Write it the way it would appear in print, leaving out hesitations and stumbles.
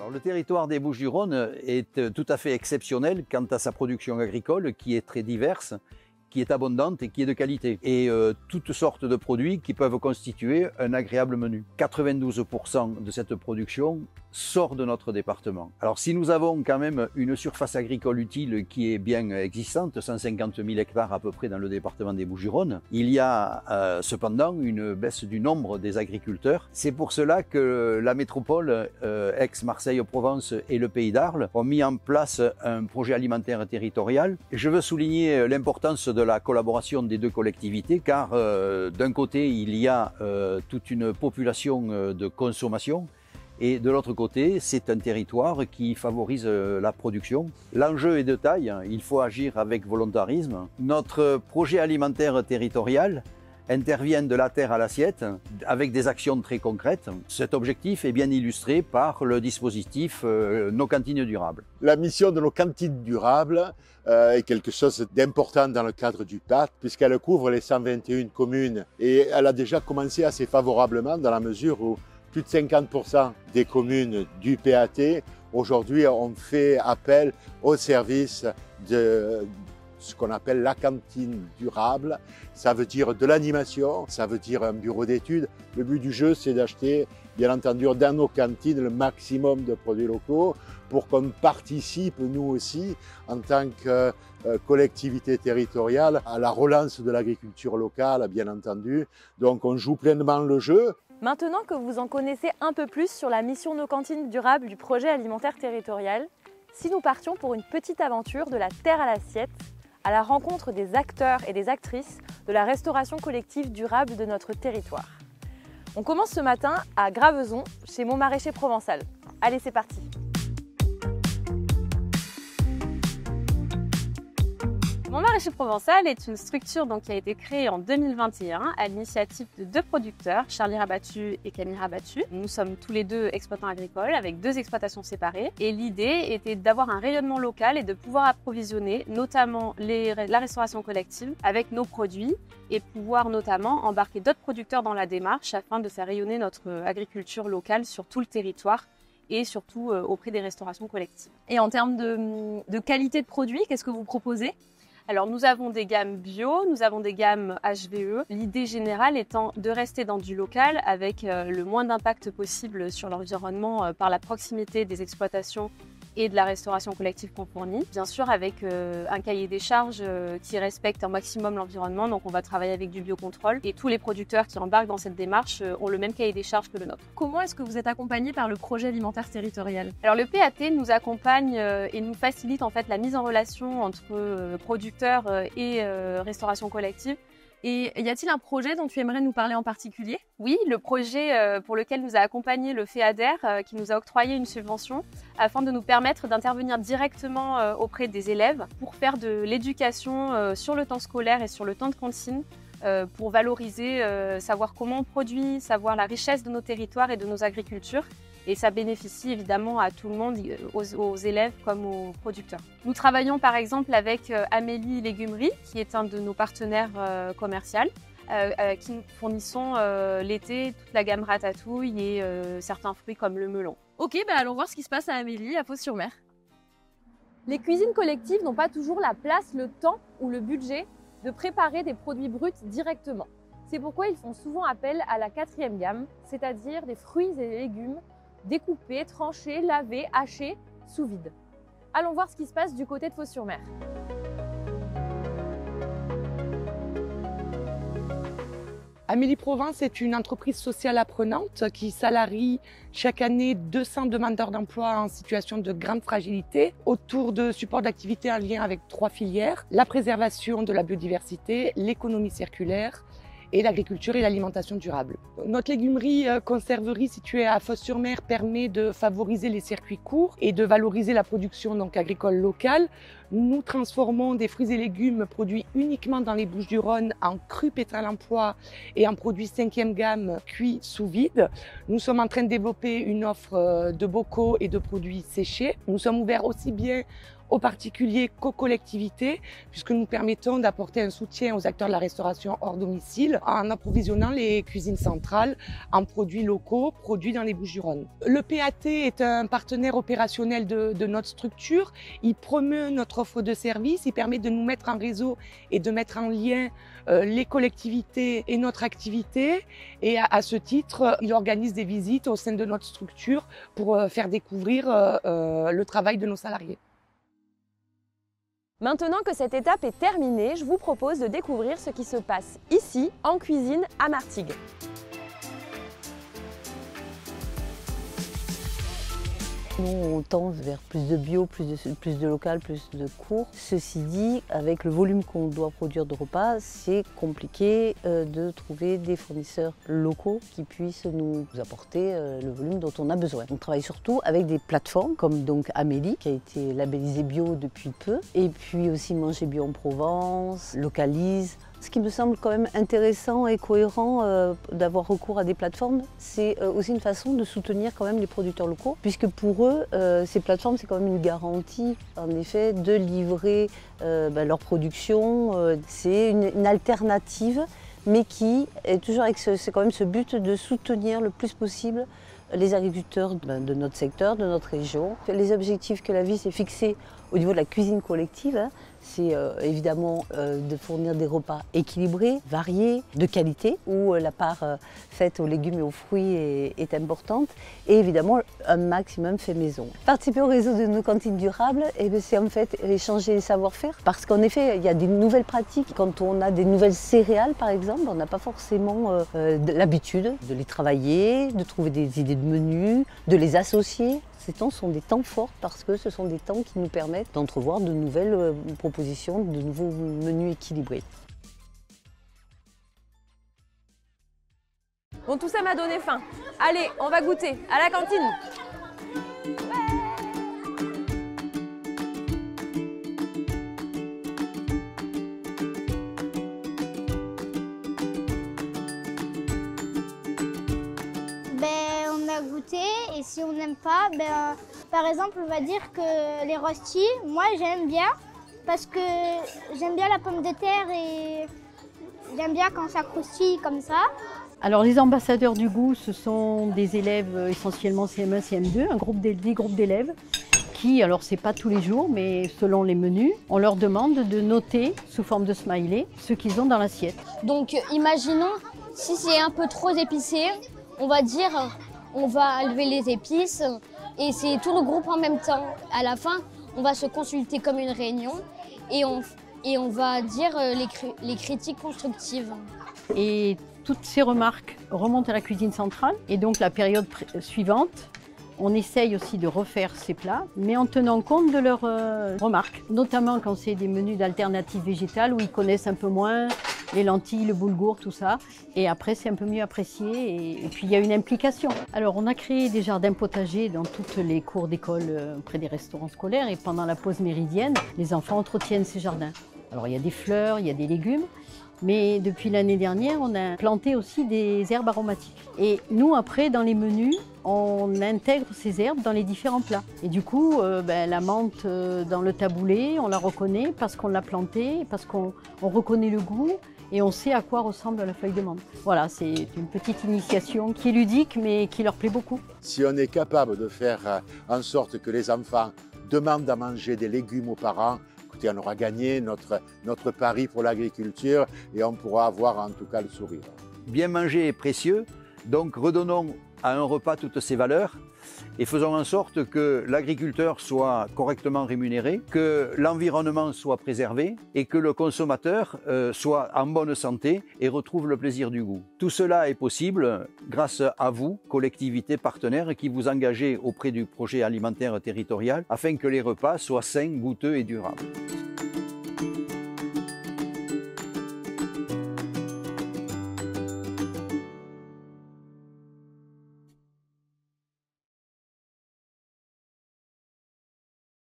Alors, le territoire des Bouches-du-Rhône est tout à fait exceptionnel quant à sa production agricole qui est très diverse, qui est abondante et qui est de qualité. Et toutes sortes de produits qui peuvent constituer un agréable menu. 92% de cette production sort de notre département. Alors si nous avons quand même une surface agricole utile qui est bien existante, 150 000 hectares à peu près dans le département des Bouches-du-Rhône, il y a cependant une baisse du nombre des agriculteurs. C'est pour cela que la métropole, Aix-Marseille-Provence et le Pays d'Arles ont mis en place un projet alimentaire territorial. Je veux souligner l'importance de la collaboration des deux collectivités car d'un côté il y a toute une population de consommation et de l'autre côté c'est un territoire qui favorise la production. L'enjeu est de taille, il faut agir avec volontarisme. Notre projet alimentaire territorial intervient de la terre à l'assiette avec des actions très concrètes. Cet objectif est bien illustré par le dispositif Nos cantines durables. La mission de nos cantines durables est quelque chose d'important dans le cadre du PAT puisqu'elle couvre les 121 communes et elle a déjà commencé assez favorablement dans la mesure où plus de 50% des communes du PAT aujourd'hui ont fait appel au service de ce qu'on appelle la cantine durable. Ça veut dire de l'animation, ça veut dire un bureau d'études. Le but du jeu, c'est d'acheter, bien entendu, dans nos cantines le maximum de produits locaux pour qu'on participe, nous aussi, en tant que collectivité territoriale, à la relance de l'agriculture locale, bien entendu. Donc, on joue pleinement le jeu. Maintenant que vous en connaissez un peu plus sur la mission Nos cantines durables du projet alimentaire territorial, si nous partions pour une petite aventure de la terre à l'assiette, à la rencontre des acteurs et des actrices de la restauration collective durable de notre territoire. On commence ce matin à Graveson, chez Mon Maraîcher Provençal. Allez, c'est parti! Mon Maraîcher Provençal est une structure qui a été créée en 2021 à l'initiative de deux producteurs, Charlie Rabattu et Camille Rabattu. Nous sommes tous les deux exploitants agricoles avec deux exploitations séparées et l'idée était d'avoir un rayonnement local et de pouvoir approvisionner notamment la restauration collective avec nos produits et pouvoir notamment embarquer d'autres producteurs dans la démarche afin de faire rayonner notre agriculture locale sur tout le territoire et surtout auprès des restaurations collectives. Et en termes de qualité de produits, qu'est-ce que vous proposez ? Alors nous avons des gammes bio, nous avons des gammes HVE. L'idée générale étant de rester dans du local avec le moins d'impact possible sur l'environnement par la proximité des exploitations et de la restauration collective qu'on fournit. Bien sûr avec un cahier des charges qui respecte un maximum l'environnement, donc on va travailler avec du biocontrôle et tous les producteurs qui embarquent dans cette démarche ont le même cahier des charges que le nôtre. Comment est-ce que vous êtes accompagné par le projet alimentaire territorial ? Alors le PAT nous accompagne et nous facilite en fait la mise en relation entre producteurs et restauration collective. Et y a-t-il un projet dont tu aimerais nous parler en particulier ? Oui, le projet pour lequel nous a accompagné le FEADER qui nous a octroyé une subvention afin de nous permettre d'intervenir directement auprès des élèves pour faire de l'éducation sur le temps scolaire et sur le temps de cantine pour valoriser, savoir comment on produit, savoir la richesse de nos territoires et de nos agricultures. Et ça bénéficie évidemment à tout le monde, aux élèves comme aux producteurs. Nous travaillons par exemple avec Amélie Légumerie, qui est un de nos partenaires commerciaux, qui nous fournissons l'été toute la gamme ratatouille et certains fruits comme le melon. Ok, allons voir ce qui se passe à Amélie, à Fos-sur-Mer. Les cuisines collectives n'ont pas toujours la place, le temps ou le budget de préparer des produits bruts directement. C'est pourquoi ils font souvent appel à la 4e gamme, c'est-à-dire des fruits et des légumes découpés, tranchés, lavés, hachés, sous vide. Allons voir ce qui se passe du côté de Fos-sur-Mer. Amélie Provence est une entreprise sociale apprenante qui salarie chaque année 200 demandeurs d'emploi en situation de grande fragilité autour de supports d'activité en lien avec 3 filières, la préservation de la biodiversité, l'économie circulaire et l'agriculture et l'alimentation durable. Notre légumerie conserverie située à Fos-sur-Mer permet de favoriser les circuits courts et de valoriser la production agricole locale. Nous transformons des fruits et légumes produits uniquement dans les Bouches-du-Rhône en crus pétales en pois et en produits 5e gamme cuits sous vide. Nous sommes en train de développer une offre de bocaux et de produits séchés. Nous sommes ouverts aussi bien aux particuliers qu'aux collectivités, puisque nous permettons d'apporter un soutien aux acteurs de la restauration hors domicile en approvisionnant les cuisines centrales en produits locaux, produits dans les Bouches-du-Rhône. Le PAT est un partenaire opérationnel de notre structure. Il promeut notre offre de service, il permet de nous mettre en réseau et de mettre en lien les collectivités et notre activité. Et à ce titre, il organise des visites au sein de notre structure pour faire découvrir le travail de nos salariés. Maintenant que cette étape est terminée, je vous propose de découvrir ce qui se passe ici, en cuisine, à Martigues. Nous, on tend vers plus de bio, plus de local, plus de court. Ceci dit, avec le volume qu'on doit produire de repas, c'est compliqué de trouver des fournisseurs locaux qui puissent nous apporter le volume dont on a besoin. On travaille surtout avec des plateformes comme donc Amélie, qui a été labellisée bio depuis peu, et puis aussi Manger Bio en Provence, Localise. Ce qui me semble quand même intéressant et cohérent d'avoir recours à des plateformes, c'est aussi une façon de soutenir quand même les producteurs locaux, puisque pour eux, ces plateformes, c'est quand même une garantie, en effet, de livrer leur production. C'est une alternative, mais qui est toujours avec c'est quand même ce but de soutenir le plus possible les agriculteurs de notre secteur, de notre région. Les objectifs que la vie s'est fixés au niveau de la cuisine collective, c'est évidemment de fournir des repas équilibrés, variés, de qualité, où la part faite aux légumes et aux fruits est importante, et évidemment un maximum fait maison. Participer au réseau de nos cantines durables, c'est en fait échanger les savoir-faire, parce qu'en effet, il y a des nouvelles pratiques. Quand on a des nouvelles céréales, par exemple, on n'a pas forcément l'habitude de les travailler, de trouver des idées de menus, de les associer. Ces temps sont des temps forts parce que ce sont des temps qui nous permettent d'entrevoir de nouvelles propositions, de nouveaux menus équilibrés. Bon, tout ça m'a donné faim. Allez, on va goûter à la cantine. On a goûté et si on n'aime pas, par exemple, on va dire que les rostis, moi j'aime bien parce que j'aime bien la pomme de terre et j'aime bien quand ça croustille comme ça. Alors les ambassadeurs du goût, ce sont des élèves essentiellement CM1, CM2, un groupe 10 groupes d'élèves qui, alors c'est pas tous les jours, mais selon les menus, on leur demande de noter sous forme de smiley ce qu'ils ont dans l'assiette. Donc imaginons, si c'est un peu trop épicé, on va dire on va enlever les épices et c'est tout le groupe en même temps. À la fin, on va se consulter comme une réunion et on va dire les critiques constructives. Et toutes ces remarques remontent à la cuisine centrale et donc la période suivante, on essaye aussi de refaire ces plats, mais en tenant compte de leurs remarques, notamment quand c'est des menus d'alternatives végétales où ils connaissent un peu moins les lentilles, le boulgour, tout ça. Et après, c'est un peu mieux apprécié et puis il y a une implication. Alors, on a créé des jardins potagers dans toutes les cours d'école près des restaurants scolaires et pendant la pause méridienne, les enfants entretiennent ces jardins. Alors, il y a des fleurs, il y a des légumes. Mais depuis l'année dernière, on a planté aussi des herbes aromatiques. Et nous, après, dans les menus, on intègre ces herbes dans les différents plats. Et du coup, la menthe dans le taboulé, on la reconnaît parce qu'on l'a plantée, parce qu'on reconnaît le goût et on sait à quoi ressemble la feuille de menthe. Voilà, c'est une petite initiation qui est ludique, mais qui leur plaît beaucoup. Si on est capable de faire en sorte que les enfants demandent à manger des légumes aux parents, écoutez, on aura gagné notre pari pour l'agriculture et on pourra avoir en tout cas le sourire. Bien manger est précieux, donc redonnons à un repas toutes ses valeurs et faisons en sorte que l'agriculteur soit correctement rémunéré, que l'environnement soit préservé et que le consommateur soit en bonne santé et retrouve le plaisir du goût. Tout cela est possible grâce à vous, collectivités partenaires, qui vous engagez auprès du projet alimentaire territorial afin que les repas soient sains, goûteux et durables.